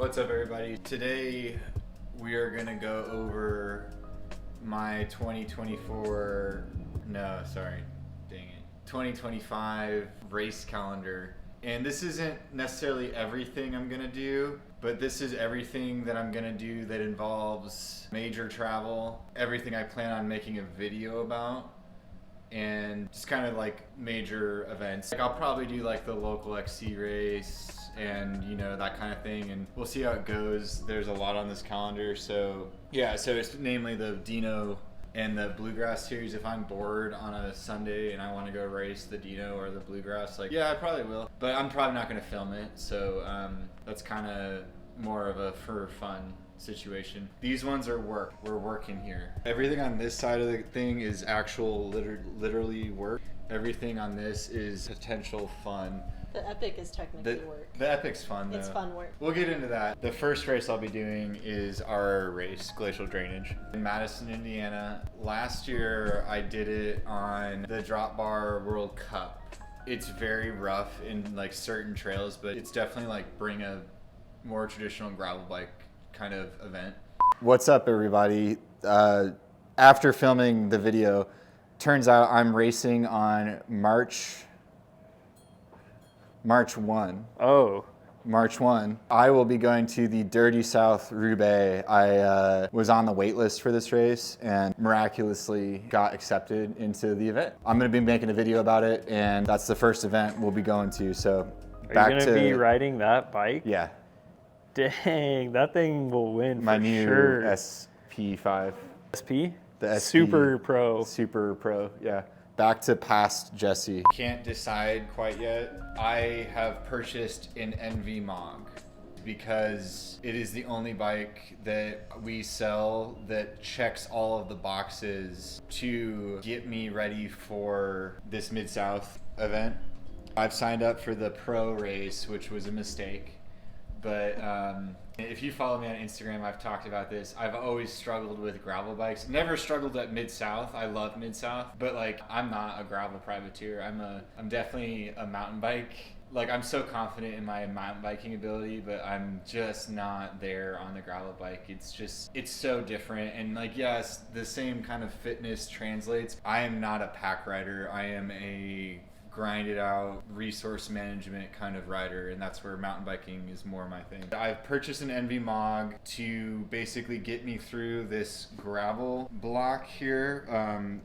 What's up, everybody? Today we are gonna go over my 2025 race calendar. And this isn't necessarily everything I'm gonna do, but this is everything that I'm gonna do that involves major travel, everything I plan on making a video about, and just kind of like major events. Like I'll probably do like the local XC race and that kind of thing, and we'll see how it goes. There's a lot on this calendar, so yeah, so it's namely the Dino and the Bluegrass series. If I'm bored on a Sunday and I want to go race the Dino or the Bluegrass, like yeah, I probably will, but I'm probably not going to film it, so that's kind of more of a for fun situation. These ones are work. We're working here. Everything on this side of the thing is actual literally work. Everything on this is potential fun. The Epic is technically work. The Epic's fun, though. It's fun work. We'll get into that. The first race I'll be doing is our race, Glacial Drainage, in Madison, Indiana. Last year I did it on the Drop Bar World Cup. It's very rough in like certain trails, but it's definitely like bring a more traditional gravel bike kind of event. What's up, everybody? After filming the video, turns out I'm racing on March 1. Oh. March 1. I will be going to the Dirty South Roubaix. I was on the wait list for this race and miraculously got accepted into the event. I'm going to be making a video about it, and that's the first event we'll be going to. So Are you going to be riding that bike? Yeah. Dang, that thing will win My for new sure. SP5. SP? The SP Super Pro. Super Pro, yeah. Back to past Jesse. Can't decide quite yet. I have purchased an NV Mog because it is the only bike that we sell that checks all of the boxes to get me ready for this Mid-South event. I've signed up for the Pro race, which was a mistake. But if you follow me on Instagram, I've talked about this. I've always struggled with gravel bikes. Never struggled at Mid-South. I love Mid-South, but like I'm not a gravel privateer. I'm definitely a mountain bike. Like I'm so confident in my mountain biking ability, but I'm just not there on the gravel bike. It's so different. And like, yes, the same kind of fitness translates. I am not a pack rider. I am a grinded out resource management kind of rider, and that's where mountain biking is more my thing. I've purchased an NV Mog to basically get me through this gravel block here.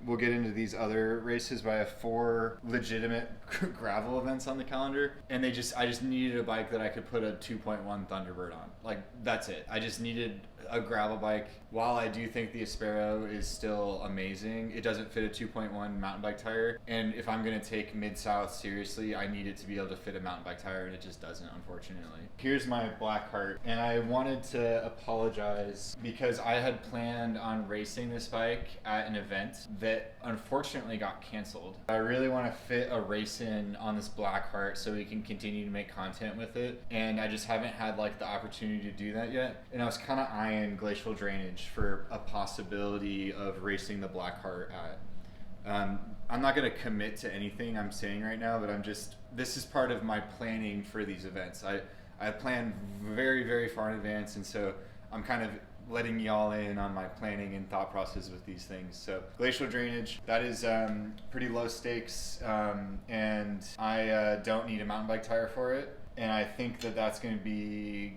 We'll get into these other races, but I have 4 legitimate gravel events on the calendar, and I just needed a bike that I could put a 2.1 Thunderbird on. Like that's it. I just needed a gravel bike. While I do think the Aspero is still amazing, it doesn't fit a 2.1 mountain bike tire, and if I'm going to take Mid-South seriously, I need it to be able to fit a mountain bike tire, and it just doesn't, unfortunately. Here's my Blackheart, and I wanted to apologize because I had planned on racing this bike at an event that unfortunately got canceled. I really want to fit a race in on this Blackheart so we can continue to make content with it, and I just haven't had like the opportunity to do that yet, and I was kind of eyeing Glacial Drainage for a possibility of racing the Blackheart at. I'm not going to commit to anything I'm saying right now, but this is part of my planning for these events. I plan very, very far in advance, and so I'm kind of letting y'all in on my planning and thought process with these things. So Glacial Drainage, that is pretty low stakes, and I don't need a mountain bike tire for it. And I think that's going to be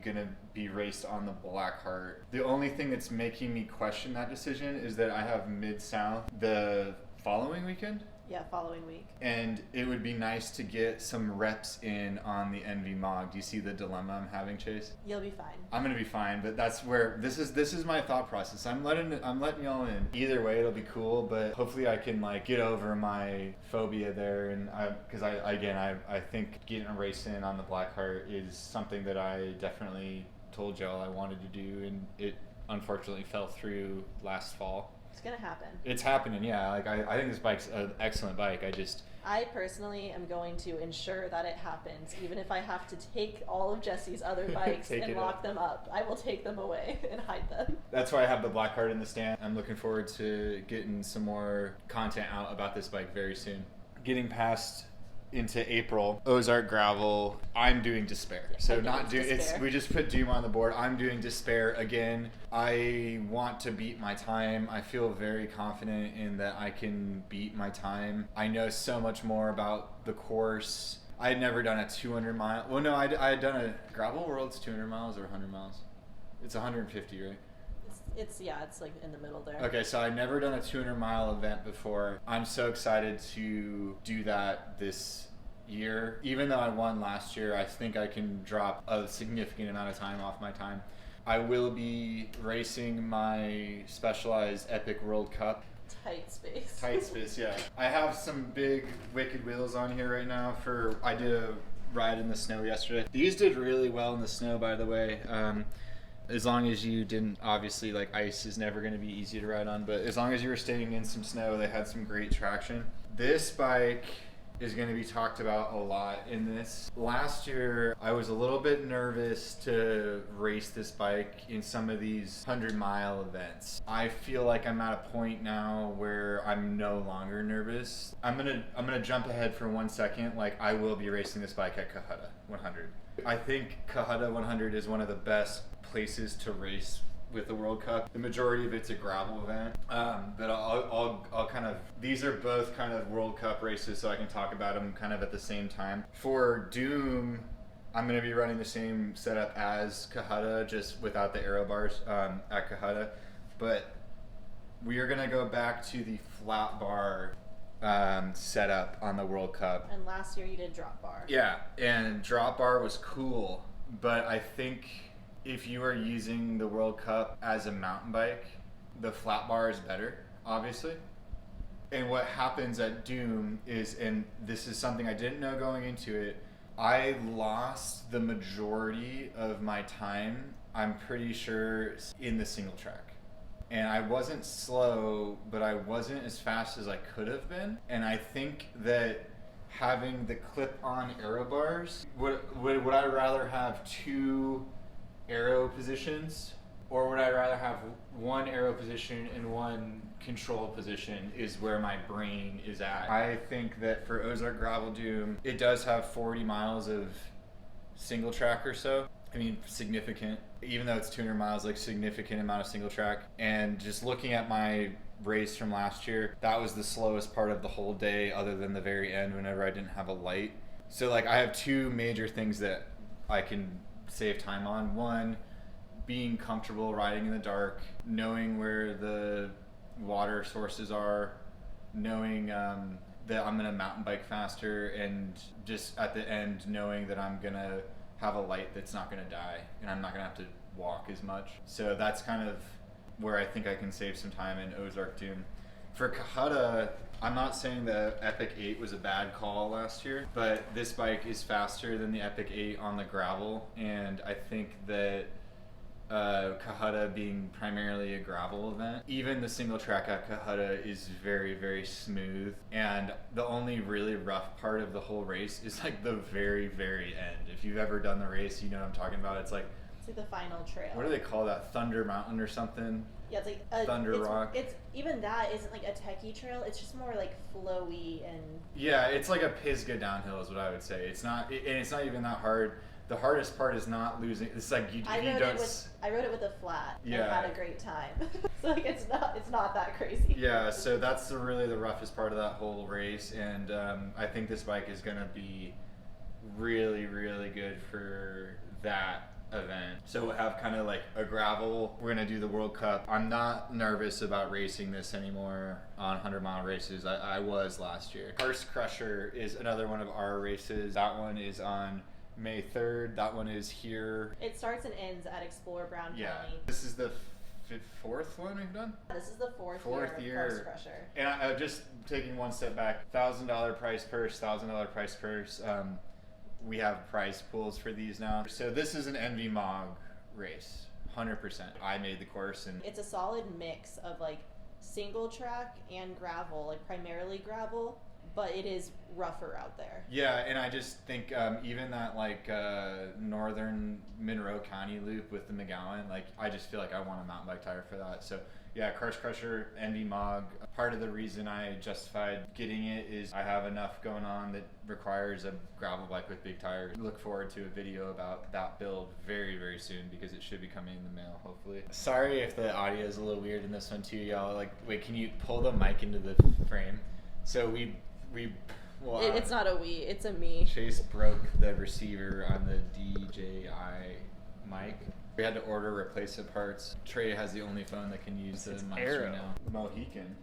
raced on the Blackheart. The only thing that's making me question that decision is that I have Mid-South the following weekend. Yeah, following week. And it would be nice to get some reps in on the NV Mog. Do you see the dilemma I'm having, Chase? You'll be fine. I'm gonna be fine, but that's where this is my thought process. I'm letting y'all in. Either way, it'll be cool, but hopefully I can like get over my phobia there, and because I think getting a race in on the Blackheart is something that I definitely told y'all I wanted to do, and it unfortunately fell through last fall. It's gonna happen. It's happening, yeah. Like I think this bike's an excellent bike. I personally am going to ensure that it happens, even if I have to take all of Jesse's other bikes and lock them up. I will take them away and hide them. That's why I have the Blackheart in the stand. I'm looking forward to getting some more content out about this bike very soon. Getting past into April, Ozark Gravel, I'm doing Despair. So I'm not doing do it's Despair. we just put Doom on the board. I'm doing Despair again. I want to beat my time. I feel very confident in that I can beat my time. I know so much more about the course. I had never done a 200 mile. Well, no, I had done a Gravel World's 200 miles or 100 miles. It's 150, right? It's like in the middle there. Okay, so I've never done a 200-mile event before. I'm so excited to do that this year. Even though I won last year, I think I can drop a significant amount of time off my time. I will be racing my Specialized Epic World Cup. Tight space. Tight space, yeah. I have some big Wicked wheels on here right now I did a ride in the snow yesterday. These did really well in the snow, by the way. As long as you didn't, obviously, like, ice is never going to be easy to ride on, but as long as you were staying in some snow, they had some great traction. This bike is going to be talked about a lot in this. Last year, I was a little bit nervous to race this bike in some of these 100-mile events. I feel like I'm at a point now where I'm no longer nervous. I'm gonna jump ahead for 1 second. Like, I will be racing this bike at Cohutta 100. I think Cohutta 100 is one of the best places to race with the World Cup. The majority of it's a gravel event, but I'll kind of, these are both kind of World Cup races, so I can talk about them kind of at the same time. For Doom, I'm going to be running the same setup as Cohutta, just without the aero bars at Cohutta, but we are going to go back to the flat bar setup on the World Cup. And last year you did drop bar. Yeah, and drop bar was cool, but I think if you are using the World Cup as a mountain bike, the flat bar is better, obviously. And what happens at Doom is, and this is something I didn't know going into it, I lost the majority of my time, I'm pretty sure, in the single track. And I wasn't slow, but I wasn't as fast as I could have been. And I think that having the clip-on aero bars, would I rather have two aero positions, or would I rather have one aero position and one control position is where my brain is at. I think that for Ozark Gravel Doom, it does have 40 miles of single track or so. I mean, significant, even though it's 200 miles, like significant amount of single track. And just looking at my race from last year, that was the slowest part of the whole day other than the very end whenever I didn't have a light. So like I have two major things that I can save time on. One, being comfortable riding in the dark, knowing where the water sources are, knowing that I'm gonna mountain bike faster, and just at the end knowing that I'm gonna have a light that's not gonna die and I'm not gonna have to walk as much. So that's kind of where I think I can save some time in Ozark Doom. For Cohutta, I'm not saying the Epic 8 was a bad call last year, but this bike is faster than the Epic 8 on the gravel, and I think that Cohutta being primarily a gravel event, even the single track at Cohutta is very, very smooth, and the only really rough part of the whole race is like the very, very end. If you've ever done the race, you know what I'm talking about. It's like the final trail. What do they call that? Thunder Mountain or something? Yeah, it's like a, Thunder Rock. It's even that isn't like a techie trail. It's just more like flowy and. Yeah, it's like a Pisgah downhill is what I would say. It's not, and it's not even that hard. The hardest part is not losing. It's like I rode it with a flat. Yeah. And had a great time. So like it's not that crazy. Yeah, so that's really the roughest part of that whole race, and I think this bike is gonna be really, really good for that event. So we'll have kind of like a gravel. We're gonna do the World Cup. I'm not nervous about racing this anymore on 100-mile races. I was last year. Hearst Crusher is another one of our races. That one is on May 3rd. That one is here. It starts and ends at Explore Brown County. This is the fourth one we've done? This is the fourth year of Hearst Crusher. And I'm just taking one step back. $1,000 prize purse, $1,000 prize purse. We have prize pools for these now. So this is an Envy Mog race, 100%. I made the course, and it's a solid mix of like single track and gravel, like primarily gravel, but it is rougher out there. Yeah, and I just think even that like northern Monroe County loop with the McGowan, like I just feel like I want a mountain bike tire for that. So yeah, Crush Crusher, NV Mog. Part of the reason I justified getting it is I have enough going on that requires a gravel bike with big tires. Look forward to a video about that build very, very soon because it should be coming in the mail, hopefully. Sorry if the audio is a little weird in this one too, y'all. Like, wait, can you pull the mic into the frame? So well, It's not a we, it's a me. Chase broke the receiver on the DJI mic. We had to order replacement parts. Trey has the only phone that can use the mics right now. Mohican.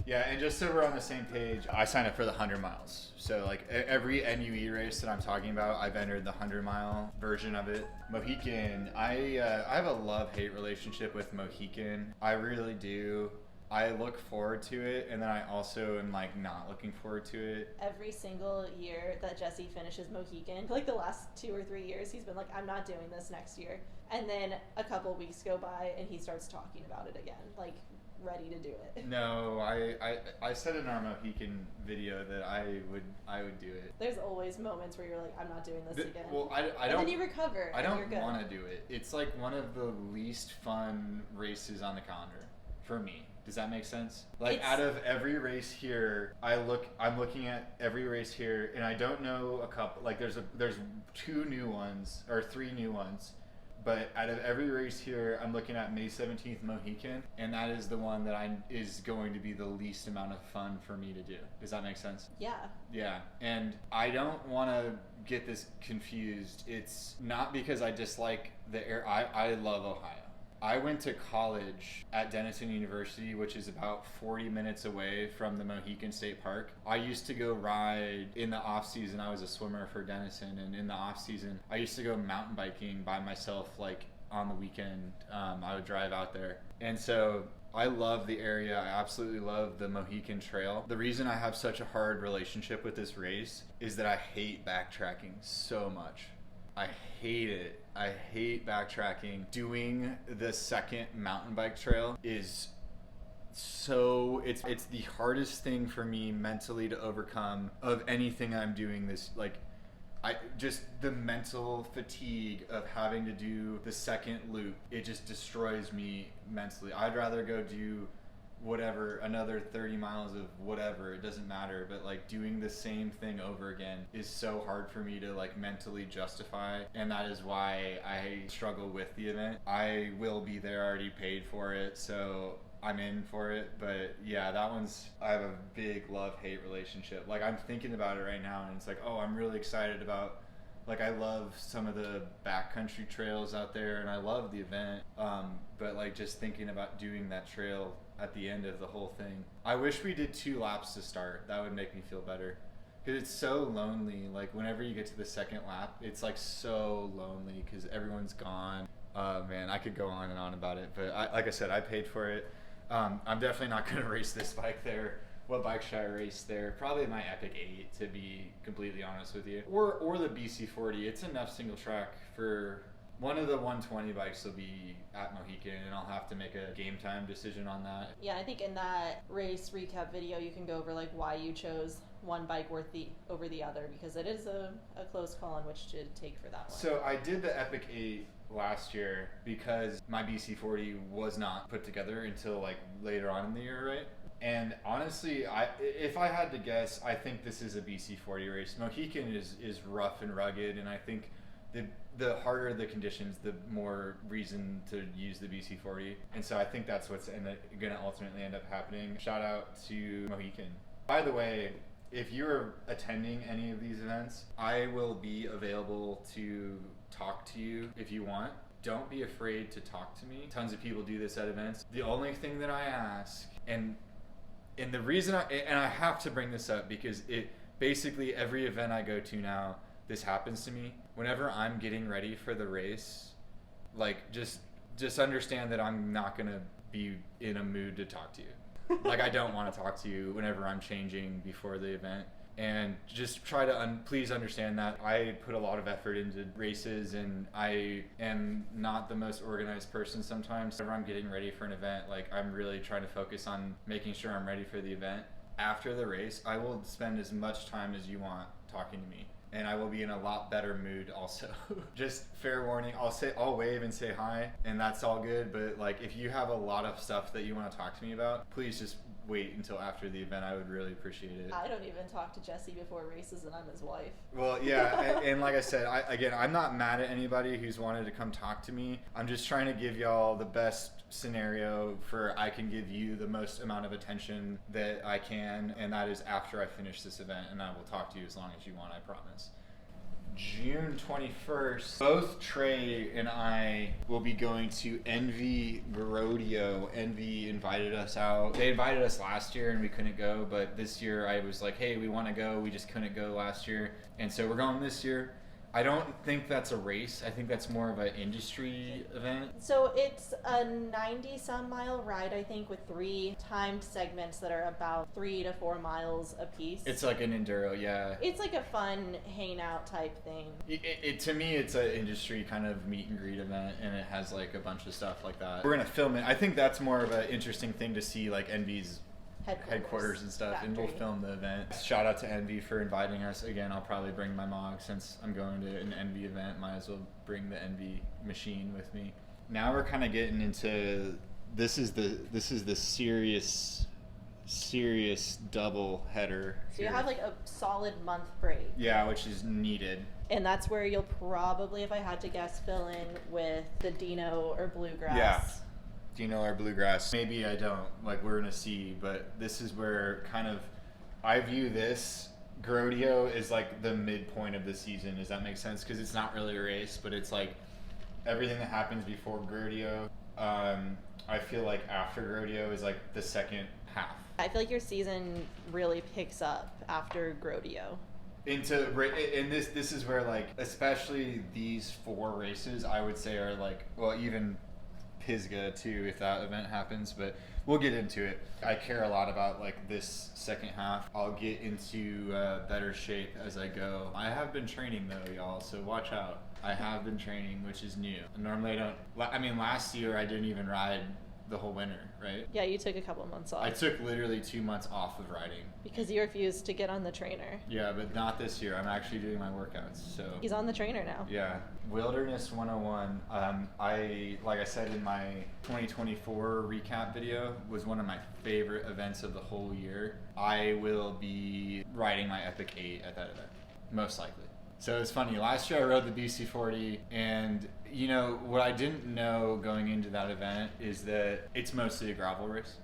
Yeah, and just so we're on the same page, I signed up for the 100 miles. So like every NUE race that I'm talking about, I've entered the 100-mile version of it. Mohican, I have a love-hate relationship with Mohican. I really do. I look forward to it, and then I also am like not looking forward to it. Every single year that Jesse finishes Mohican, like the last 2 or 3 years, he's been like, I'm not doing this next year. And then a couple weeks go by and he starts talking about it again, like ready to do it. No, I said in our Mohican video that I would do it. There's always moments where you're like, I'm not doing this again. Well, I and don't. then you recover. I and you're don't good. want to do it. It's like one of the least fun races on the calendar for me. Does that make sense? Like out of every race here, I'm looking at every race here, and I don't know a couple. Like there's 2 new ones or 3 new ones, but out of every race here, I'm looking at May 17th Mohican, and that is the one that is going to be the least amount of fun for me to do. Does that make sense? Yeah. Yeah, and I don't want to get this confused. It's not because I dislike the air. I love Ohio. I went to college at Denison University, which is about 40 minutes away from the Mohican State Park. I used to go ride in the off season. I was a swimmer for Denison, and in the off season, I used to go mountain biking by myself, like on the weekend. I would drive out there. And so I love the area. I absolutely love the Mohican Trail. The reason I have such a hard relationship with this race is that I hate backtracking so much. I hate it. I hate backtracking. Doing the second mountain bike trail is so it's the hardest thing for me mentally to overcome of anything I'm doing this. Like I just the mental fatigue of having to do the second loop, it just destroys me mentally. I'd rather go do whatever, another 30 miles of whatever, it doesn't matter, but like doing the same thing over again is so hard for me to like mentally justify, and that is why I struggle with the event. I will be there, already paid for it, so I'm in for it. But yeah, that one's, I have a big love-hate relationship. Like I'm thinking about it right now, and it's like, oh, I'm really excited about, like I love some of the backcountry trails out there, and I love the event, but like just thinking about doing that trail at the end of the whole thing. I wish we did 2 laps to start. That would make me feel better. Because it's so lonely. Like whenever you get to the second lap, it's like so lonely because everyone's gone. Man, I could go on and on about it. But like I said, I paid for it. I'm definitely not going to race this bike there. What bike should I race there? Probably my Epic 8, to be completely honest with you. Or the BC40. It's enough single track for... One of the 120 bikes will be at Mohican, and I'll have to make a game time decision on that. Yeah, I think in that race recap video, you can go over like why you chose one bike over the other, because it is a close call on which to take for that one. So I did the Epic 8 last year because my BC40 was not put together until like later on in the year, right? And honestly, if I had to guess, I think this is a BC40 race. Mohican is rough and rugged, and I think the harder the conditions, the more reason to use the BC40. And so I think that's what's going to ultimately end up happening. Shout out to Mohican. By the way, if you're attending any of these events, I will be available to talk to you if you want. Don't be afraid to talk to me. Tons of people do this at events. The only thing that I ask, and the reason I have to bring this up because it basically every event I go to now, this happens to me. Whenever I'm getting ready for the race, like just understand that I'm not gonna be in a mood to talk to you. Like I don't want to talk to you whenever I'm changing before the event, and just try to please understand that I put a lot of effort into races, and I am not the most organized person sometimes. Whenever I'm getting ready for an event, like I'm really trying to focus on making sure I'm ready for the event. after the race, I will spend as much time as you want talking to me. And I will be in a lot better mood also. Just fair warning, I'll wave and say hi, and that's all good. But like, if you have a lot of stuff that you want to talk to me about, please just wait until after the event. I would really appreciate it. I don't even talk to Jesse before races, and I'm his wife. Well, yeah, and like I said, I'm not mad at anybody who's wanted to come talk to me. I'm just trying to give y'all the best scenario for I can give you the most amount of attention that I can, and that is after I finish this event, and I will talk to you as long as you want, I promise. June 21st, both Trey and I will be going to Envy Rodeo. Envy invited us out. They invited us last year and we couldn't go, but this year I was like, hey, we want to go. We just couldn't go last year. And so we're going this year. I don't think that's a race. I think that's more of an industry event. So it's a 90-some mile ride, I think, with 3 timed segments that are about 3 to 4 miles apiece. It's like an enduro, yeah. It's like a fun hang out type thing. To me, it's an industry kind of meet and greet event, and it has like a bunch of stuff like that. We're gonna film it. I think that's more of an interesting thing to see, like Envy's headquarters and stuff, factory. and we'll film the event. Shout out to Envy for inviting us again. I'll probably bring my Mog since I'm going to an Envy event. Might as well bring the Envy machine with me. Now we're kind of getting into this is the serious double header. So you have like a solid month break. Yeah, which is needed. And that's where you'll probably, if I had to guess, fill in with the Dino or Bluegrass. Yeah. Dino or Bluegrass. Maybe I don't. Like, we're gonna see, but this is where kind of I view this Grodio is like the midpoint of the season. Does that make sense? Because it's not really a race, but it's like everything that happens before Grodio. I feel like after Grodio is like the second half. I feel like your season really picks up after Grodio. And this is where, like, especially these 4 races, I would say are like, well, even Pisgah too, if that event happens, but we'll get into it. I care a lot about like this second half. I'll get into better shape as I go. I have been training though, y'all, so watch out. I have been training, which is new. Normally I don't. I mean, last year I didn't even ride the whole winter, right? Yeah, you took a couple months off. I took literally 2 months off of riding. Because you refused to get on the trainer. Yeah, but not this year. I'm actually doing my workouts, so. He's on the trainer now. Yeah. Wilderness 101. Like I said in my 2024 recap video, was one of my favorite events of the whole year. I will be riding my Epic 8 at that event, most likely. So it's funny, last year I rode the BC40, and you know, what I didn't know going into that event is that it's mostly a gravel race.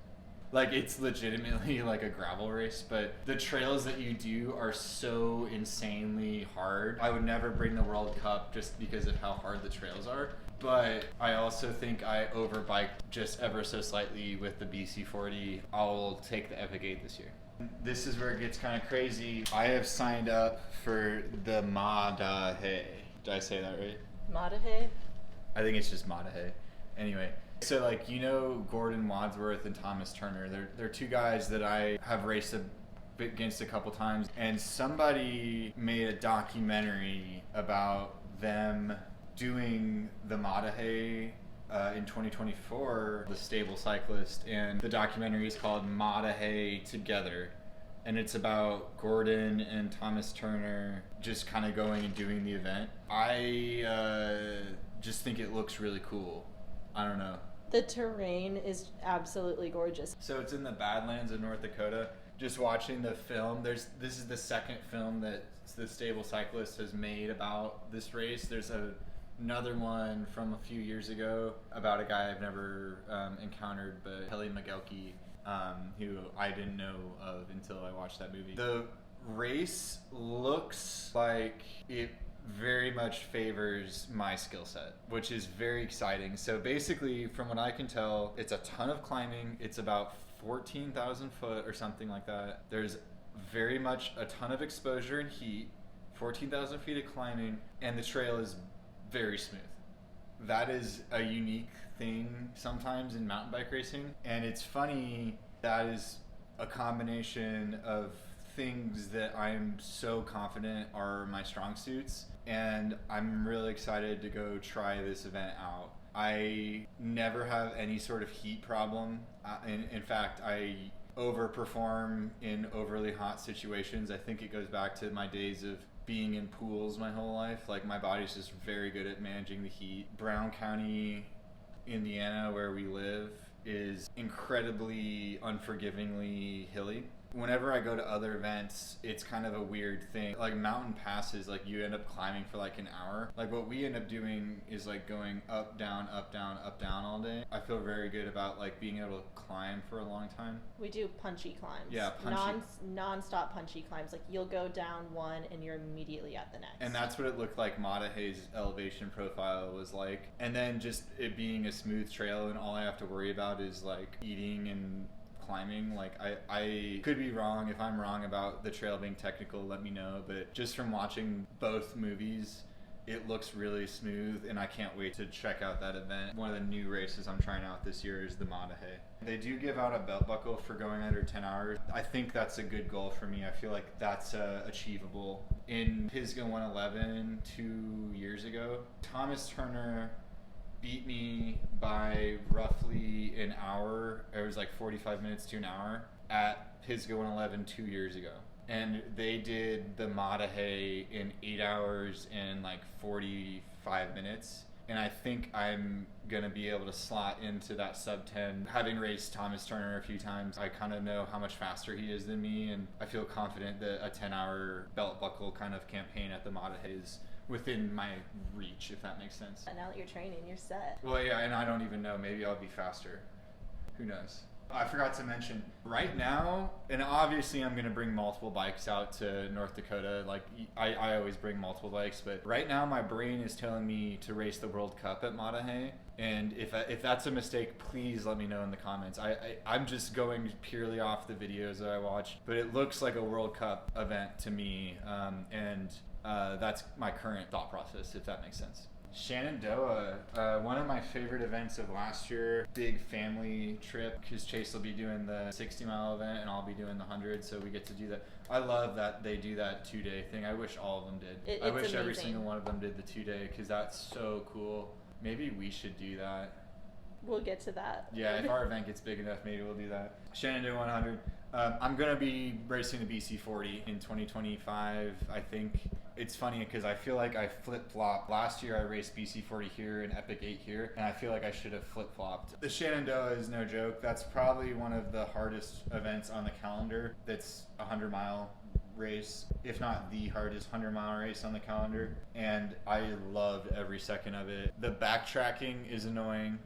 Like, it's legitimately like a gravel race, but the trails that you do are so insanely hard. I would never bring the World Cup just because of how hard the trails are. But I also think I overbiked just ever so slightly with the BC40. I'll take the Epic 8 this year. This is where it gets kind of crazy. I have signed up for the Madahe. Did I say that right? Madahe? I think it's just Madahe. Anyway, so like, you know, Gordon Wadsworth and Thomas Turner. They're 2 guys that I have raced against a couple times, and somebody made a documentary about them doing the Madahe in 2024, the Stable Cyclist, and the documentary is called Madahe Together, and it's about Gordon and Thomas Turner just kind of going and doing the event. I just think it looks really cool. I don't know. The terrain is absolutely gorgeous. So it's in the Badlands of North Dakota. Just watching the film, this is the second film that the Stable Cyclist has made about this race. There's another one from a few years ago about a guy I've never encountered, but Kelly McGelkey, who I didn't know of until I watched that movie. The race looks like it very much favors my skill set, which is very exciting. So basically, from what I can tell, it's a ton of climbing. It's about 14,000 foot or something like that. There's very much a ton of exposure and heat, 14,000 feet of climbing, and the trail is very smooth. That is a unique thing sometimes in mountain bike racing, and it's funny, that is a combination of things that I'm so confident are my strong suits, and I'm really excited to go try this event out. I never have any sort of heat problem. In fact, overperform in overly hot situations. I think it goes back to my days of being in pools my whole life. Like, my body's just very good at managing the heat. Brown County, Indiana, where we live, is incredibly unforgivingly hilly. Whenever I go to other events, it's kind of a weird thing. Like, mountain passes, like, you end up climbing for like an hour. Like, what we end up doing is like going up, down, up, down, up, down all day. I feel very good about like being able to climb for a long time. We do punchy climbs. Yeah, punchy. Non-stop punchy climbs. Like, you'll go down one and you're immediately at the next. And that's what it looked like Matahe's elevation profile was like. And then just it being a smooth trail, and all I have to worry about is like eating and climbing. Like, I could be wrong. If I'm wrong about the trail being technical, let me know. But just from watching both movies, it looks really smooth, and I can't wait to check out that event. One of the new races I'm trying out this year is the Matahe. They do give out a belt buckle for going under 10 hours. I think that's a good goal for me. I feel like that's achievable. In Pisgah 111 2 years ago, Thomas Turner beat me by roughly an hour. It was like 45 minutes to an hour at Pisgah 111 2 years ago. And they did the Matahe in 8 hours and like 45 minutes. And I think I'm going to be able to slot into that sub 10. Having raced Thomas Turner a few times, I kind of know how much faster he is than me. And I feel confident that a 10-hour belt buckle kind of campaign at the Matahe is within my reach, if that makes sense. And now that you're training, you're set. Well, yeah, and I don't even know. Maybe I'll be faster. Who knows? I forgot to mention, right now, and obviously I'm going to bring multiple bikes out to North Dakota. Like, I always bring multiple bikes, but right now my brain is telling me to race the World Cup at Matahe. And if that's a mistake, please let me know in the comments. I'm just going purely off the videos that I watch, but it looks like a World Cup event to me, and that's my current thought process, if that makes sense. Shenandoah, one of my favorite events of last year. Big family trip, because Chase will be doing the 60-mile event and I'll be doing the 100, so we get to do that. I love that they do that 2-day thing. I wish all of them did. I wish every single one of them did the 2-day, because that's so cool. Maybe we should do that. We'll get to that. Yeah, if our event gets big enough, maybe we'll do that. Shenandoah 100. I'm going to be racing the BC 40 in 2025, I think. It's funny because I feel like I flip-flopped. Last year I raced BC 40 here and Epic 8 here, and I feel like I should have flip-flopped. The Shenandoah is no joke. That's probably one of the hardest events on the calendar. That's a 100-mile race, if not the hardest 100-mile race on the calendar, and I loved every second of it. The backtracking is annoying,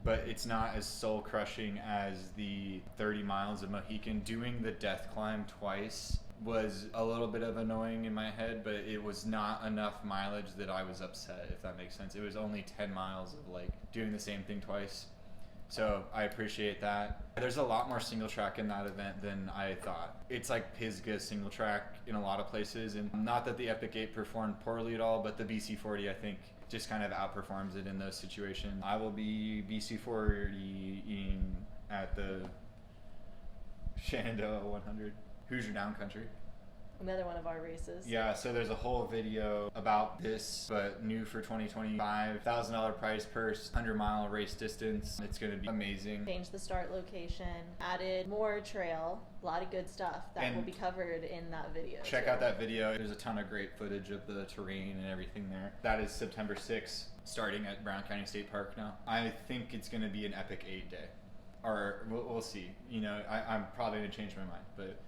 but it's not as soul-crushing as the 30 miles of Mohican. Doing the death climb twice was a little bit of annoying in my head, but it was not enough mileage that I was upset, if that makes sense. It was only 10 miles of like doing the same thing twice. So I appreciate that. There's a lot more single track in that event than I thought. It's like Pisgah single track in a lot of places, and not that the Epic 8 performed poorly at all, but the BC 40 I think just kind of outperforms it in those situations. I will be BC 40ing at the Shenandoah 100. Hoosier Down Country. Another one of our races. Yeah, so there's a whole video about this, but new for 2025. $1,000 prize purse, 100-mile race distance. It's going to be amazing. Changed the start location, added more trail, a lot of good stuff that will be covered in that video. Check out that video. There's a ton of great footage of the terrain and everything there. That is September 6th, starting at Brown County State Park now. I think it's going to be an Epic 8 day. Or we'll see. You know, I'm probably going to change my mind. But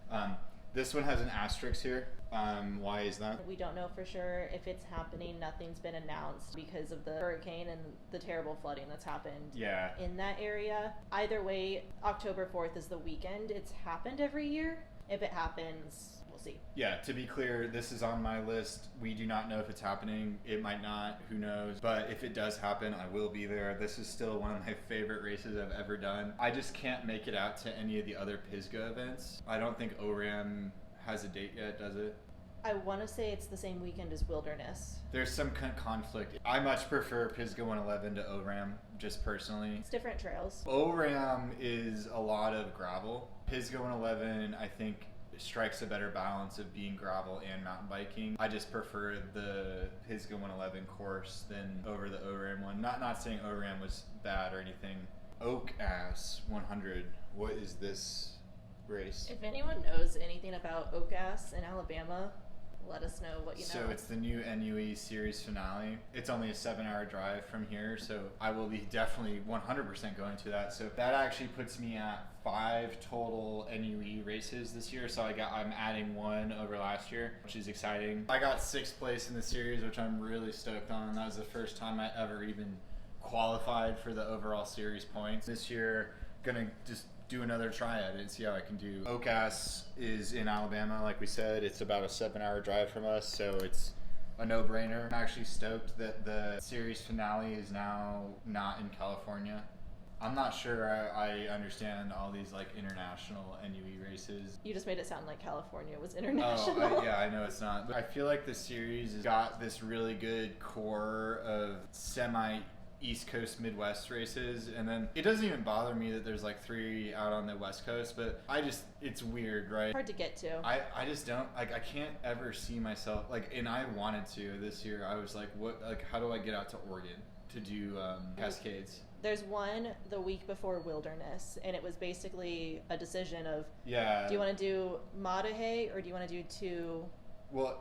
this one has an asterisk here. Why is that? We don't know for sure if it's happening. Nothing's been announced because of the hurricane and the terrible flooding that's happened in that area. Either way, October 4th is the weekend. It's happened every year. If it happens, we'll see. Yeah, to be clear, this is on my list. We do not know if it's happening. It might not. Who knows? But if it does happen, I will be there. This is still one of my favorite races I've ever done. I just can't make it out to any of the other Pisgah events. I don't think ORAM has a date yet, does it? I want to say it's the same weekend as Wilderness. There's some conflict. I much prefer Pisgah 111 to ORAM, just personally. It's different trails. ORAM is a lot of gravel. Pisgah 111, I think, strikes a better balance of being gravel and mountain biking. I just prefer the Pisgah 111 course than over the ORAM one. Not saying ORAM was bad or anything. Oak Ass 100. What is this race. If anyone knows anything about OCAS in Alabama, let us know what you know. So it's the new NUE series finale. It's only a 7-hour drive from here, so I will be definitely 100% going to that. So that actually puts me at 5 total NUE races this year. So I'm adding 1 over last year, which is exciting. I got 6th place in the series, which I'm really stoked on. That was the first time I ever even qualified for the overall series points. This year, gonna just do another try at it and see how I can do. OCAS is in Alabama, like we said. It's about a 7-hour drive from us, so it's a no-brainer. I'm actually stoked that the series finale is now not in California. I'm not sure I understand all these like international NUE races. You just made it sound like California was international. Yeah, I know it's not. But I feel like the series has got this really good core of East Coast Midwest races, and then it doesn't even bother me that there's like 3 out on the West Coast, but it's weird, right? Hard to get to. I just don't like, I can't ever see myself like, and I wanted to this year. I was like, how do I get out to Oregon to do Cascades? There's one the week before Wilderness, and it was basically a decision of, do you want to do Madahe or do you want to do 2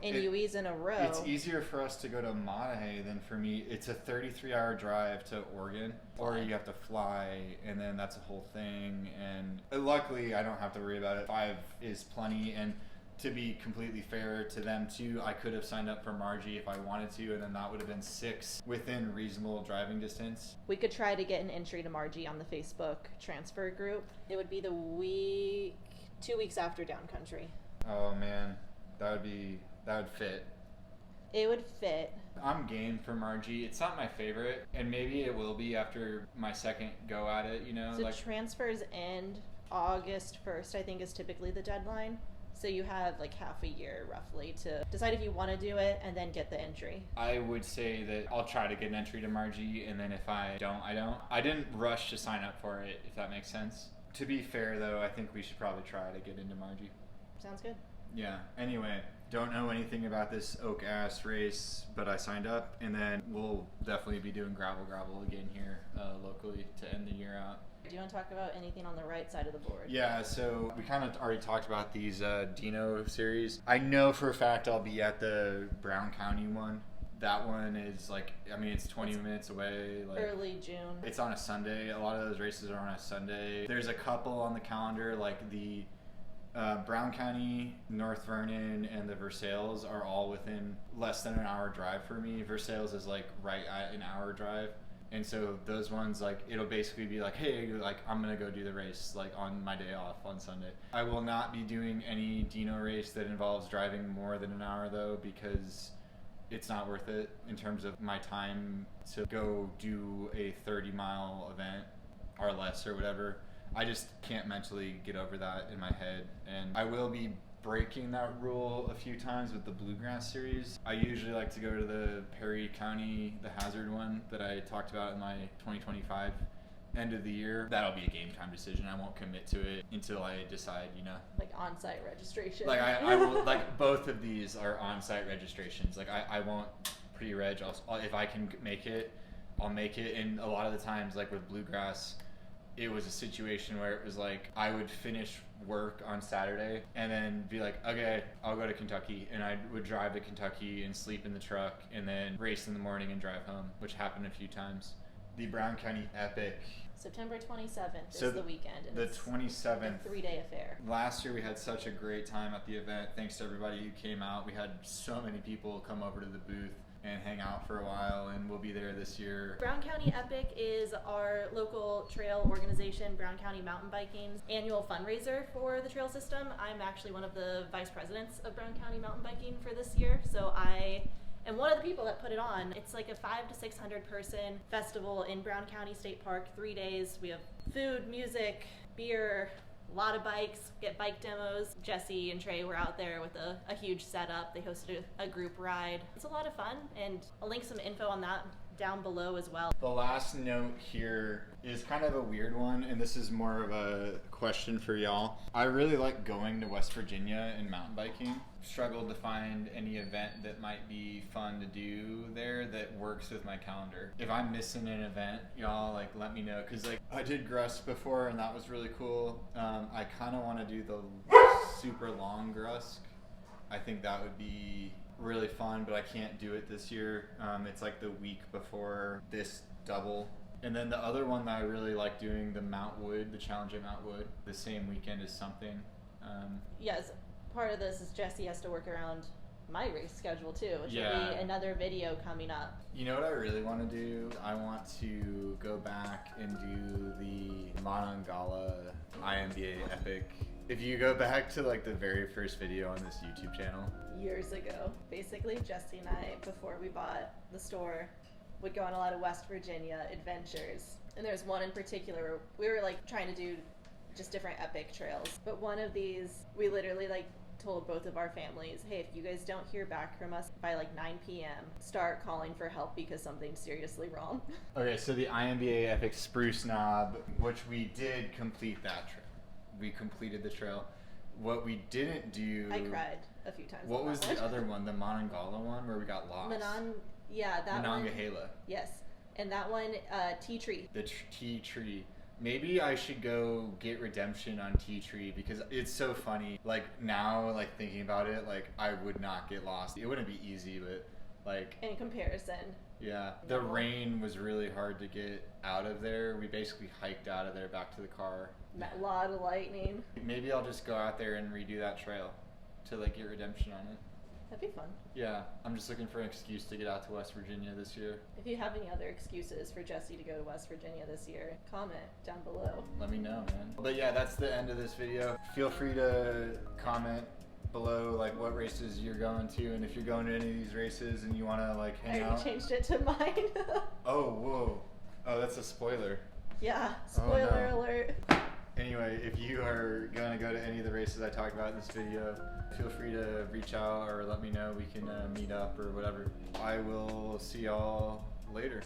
NUEs in a row? It's easier for us to go to Madahe than for me. It's a 33-hour drive to Oregon, or you have to fly, and then that's a whole thing. And luckily, I don't have to worry about it. 5 is plenty, and to be completely fair to them too, I could have signed up for Margie if I wanted to, and then that would have been 6 within reasonable driving distance. We could try to get an entry to Margie on the Facebook transfer group. It would be the 2 weeks after Downcountry. Oh man. That would fit. It would fit. I'm game for Margie. It's not my favorite, and maybe it will be after my second go at it, So transfers end August 1st, I think, is typically the deadline. So you have like half a year roughly to decide if you want to do it and then get the entry. I would say that I'll try to get an entry to Margie, and then if I don't, I don't. I didn't rush to sign up for it, if that makes sense. To be fair, though, I think we should probably try to get into Margie. Sounds good. Yeah. Anyway, don't know anything about this OCAS race, but I signed up, and then we'll definitely be doing gravel again here locally to end the year out. Do you want to talk about anything on the right side of the board? Yeah, so we kind of already talked about these Dino series. I know for a fact I'll be at the Brown County one. That one is it's 20 minutes away. Early June. It's on a Sunday. A lot of those races are on a Sunday. There's a couple on the calendar, like the Brown County, North Vernon, and the Versailles are all within less than an hour drive for me. Versailles is right at an hour drive. And so those ones, it'll basically be hey, I'm going to go do the race, on my day off on Sunday. I will not be doing any Dino race that involves driving more than an hour, though, because it's not worth it in terms of my time to go do a 30-mile event or less or whatever. I just can't mentally get over that in my head. And I will be breaking that rule a few times with the Bluegrass series. I usually like to go to the Perry County, the Hazard one that I talked about in my 2025 end of the year. That'll be a game time decision. I won't commit to it until I decide, on-site registration. I will, both of these are on-site registrations. I won't pre-reg. If I can make it, I'll make it. And a lot of the times, with Bluegrass, it was a situation where it was I would finish work on Saturday and then be okay, I'll go to Kentucky, and I would drive to Kentucky and sleep in the truck and then race in the morning and drive home, which happened a few times. The Brown County Epic, September 27th so is the weekend. And the 27th. A 3-day affair. Last year we had such a great time at the event. Thanks to everybody who came out. We had so many people come over to the booth and hang out for a while, and we'll be there this year. Brown County Epic is our local trail organization, Brown County Mountain Biking's annual fundraiser for the trail system. I'm actually one of the vice presidents of Brown County Mountain Biking for this year, so I am one of the people that put it on. It's a 500 to 600 person festival in Brown County State Park, 3 days. We have food, music, beer, a lot of bikes, get bike demos. Jesse and Trey were out there with a huge setup. They hosted a group ride. It's a lot of fun, and I'll link some info on that down below as well. The last note here is kind of a weird one, and this is more of a question for y'all. I really like going to West Virginia and mountain biking. Struggled to find any event that might be fun to do there that works with my calendar. If I'm missing an event, y'all like let me know, because like I did Grusk before and that was really cool. I kind of want to do the super long Grusk. I think that would be really fun, but I can't do it this year. It's like the week before this double. And then the other one that I really like doing, the Mount Wood, the challenge at Mount Wood, the same weekend as something. Yes, part of this is Jesse has to work around my race schedule too, which will Yeah. be another video coming up. You know what I really want to do? I want to go back and do the Monongahela IMBA Epic. If you go back to like the very first video on this YouTube channel. Years ago, basically, Jesse and I, before we bought the store, would go on a lot of West Virginia adventures. And there's one in particular, we were like trying to do just different epic trails. But one of these, we literally like told both of our families, hey, if you guys don't hear back from us by like 9 p.m., start calling for help because something's seriously wrong. Okay, so the IMBA Epic Spruce Knob, which we did complete that trail. We completed the trail. What we didn't do... I cried a few times. What on was that the one. other one? The Monongahela one where we got lost? Yeah, that one. Monongahela. Yes. And that one, Tea Tree. The Tea Tree. Maybe I should go get redemption on Tea Tree because it's so funny. Like now, like thinking about it, like I would not get lost. It wouldn't be easy, but like In comparison. yeah, the rain was really hard to get out of there. We basically hiked out of there back to the car. A lot of lightning. Maybe I'll just go out there and redo that trail to like get redemption on it. That'd be fun. Yeah, I'm just looking for an excuse to get out to West Virginia this year. If you have any other excuses for Jesse to go to West Virginia this year, comment down below. Let me know, man. But yeah, that's the end of this video. Feel free to comment below like what races you're going to, and if you're going to any of these races and you want to like I hang already out. changed it to mine. Oh, whoa. Oh, that's a spoiler. Yeah, Oh, spoiler no. alert. Anyway, if you are going to go to any of the races I talked about in this video, feel free to reach out or let me know. We can meet up or whatever. I will see y'all later.